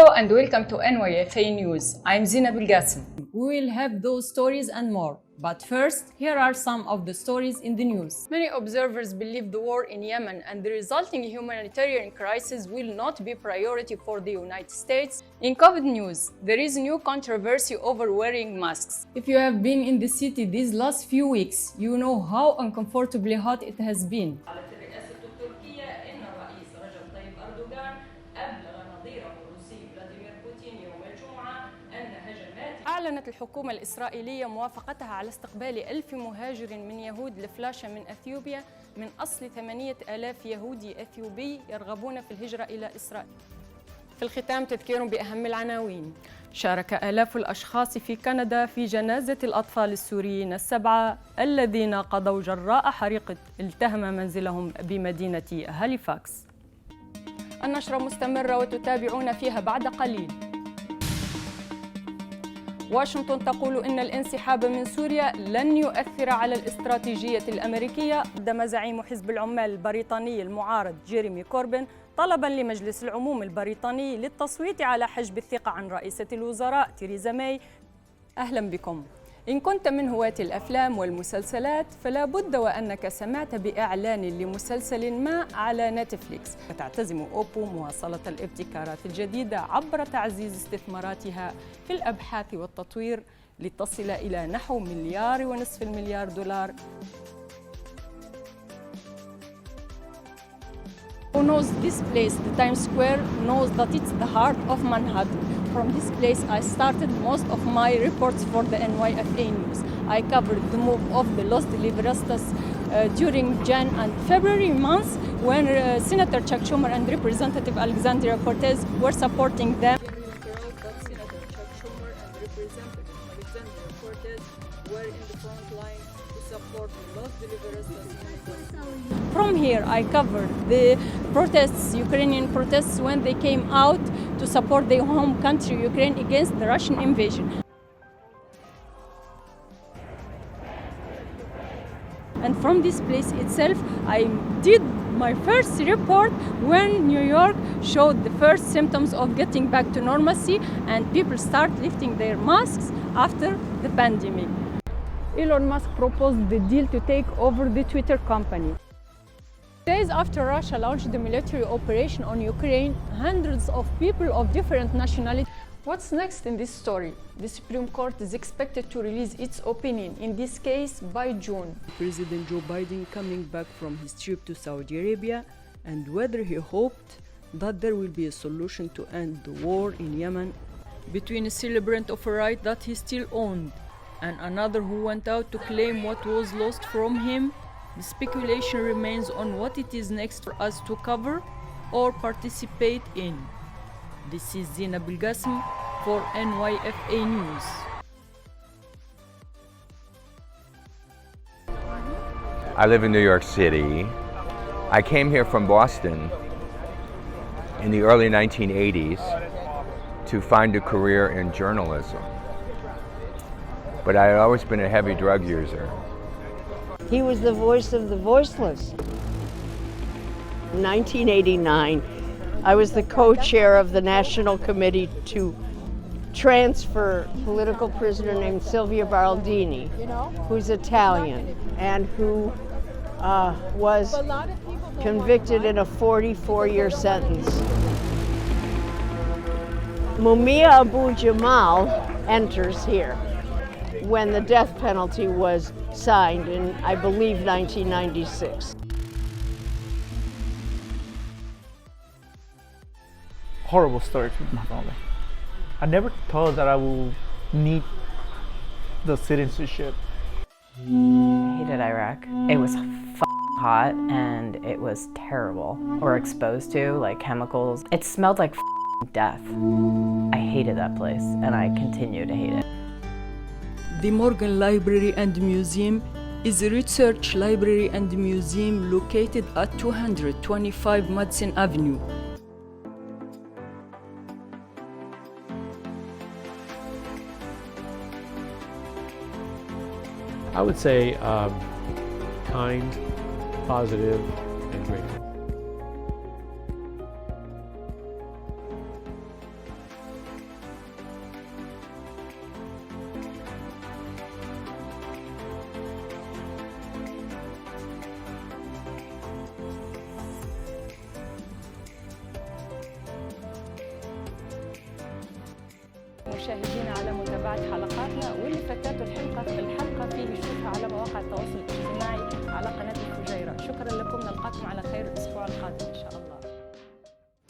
Hello and welcome to NYFA News. I'm Zina. We will have those stories and more. But first, here are some of the stories in the news. Many observers believe the war in Yemen and the resulting humanitarian crisis will not be priority for the United States. In COVID news, there is new controversy over wearing masks. If you have been in the city these last few weeks, you know how uncomfortably hot it has been. أعلنت الحكومة الإسرائيلية موافقتها على استقبال 1000 مهاجر من يهود لفلاشة من أثيوبيا من أصل 8000 يهودي أثيوبي يرغبون في الهجرة إلى إسرائيل. في الختام تذكير بأهم العناوين. شارك آلاف الأشخاص في كندا في جنازة الأطفال السوريين السبعة الذين قضوا جراء حريق التهم منزلهم بمدينة هاليفاكس. النشرة مستمرة وتتابعون فيها بعد قليل. واشنطن تقول إن الانسحاب من سوريا لن يؤثر على الاستراتيجية الأمريكية قدم زعيم حزب العمال البريطاني المعارض جيريمي كوربين طلباً لمجلس العموم البريطاني للتصويت على حجب الثقة عن رئيسة الوزراء تيريزا ماي. أهلاً بكم. إن كنت من هواة الأفلام والمسلسلات فلا بد وأنك سمعت بإعلان لمسلسل ما على نتفليكس. فتعتزم أوبو مواصلة الابتكارات الجديدة عبر تعزيز استثماراتها في الأبحاث والتطوير لتصل إلى نحو $1.5 مليار. Who knows this place, the Times Square, knows that it's the heart of Manhattan. From this place, I started most of my reports for the NYFA News. I covered the move of the Los Liberalistas during Jan and February months when Senator Chuck Schumer and Representative Alexandria Cortez were supporting them. Senator Chuck Schumer and Representative Alexandria Cortez were in the front line to support the Los Liberalistas. From here, I covered the protests, Ukrainian protests, when they came out to support their home country, Ukraine, against the Russian invasion. And from this place itself, I did my first report when New York showed the first symptoms of getting back to normalcy and people start lifting their masks after the pandemic. Elon Musk proposed the deal to take over the Twitter company. Days after Russia launched the military operation on Ukraine, hundreds of people of different nationalities. What's next in this story? The Supreme Court is expected to release its opinion in this case by June. President Joe Biden coming back from his trip to Saudi Arabia and whether he hoped that there will be a solution to end the war in Yemen between a celebrant of a right that he still owned and another who went out to claim what was lost from him. The speculation remains on what it is next for us to cover or participate in. This is Zina for NYFA News. I live in New York City. I came here from Boston in the early 1980s to find a career in journalism. But I had always been a heavy drug user. He was the voice of the voiceless. In 1989, I was the co-chair of the National Committee to transfer a political prisoner named Silvia Baraldini, who's Italian and who was convicted in a 44-year sentence. Mumia Abu Jamal enters here when the death penalty was signed in, I believe, 1996. Horrible story from my family. I never thought that I would need the citizenship. I hated Iraq. It was hot and it was terrible. Or exposed to like chemicals. It smelled like death. I hated that place and I continue to hate it. The Morgan Library and Museum is a research library and museum located at 225 Madison Avenue. I would say kind, positive, and grateful. مشاهدينا على متابعة حلقاتنا، واللي فاتته الحلقة فيه يشوفها على مواقع التواصل الاجتماعي على قناة الفجيرة. شكرا لكم، نلقاكم على خير الأسبوع القادم إن شاء الله.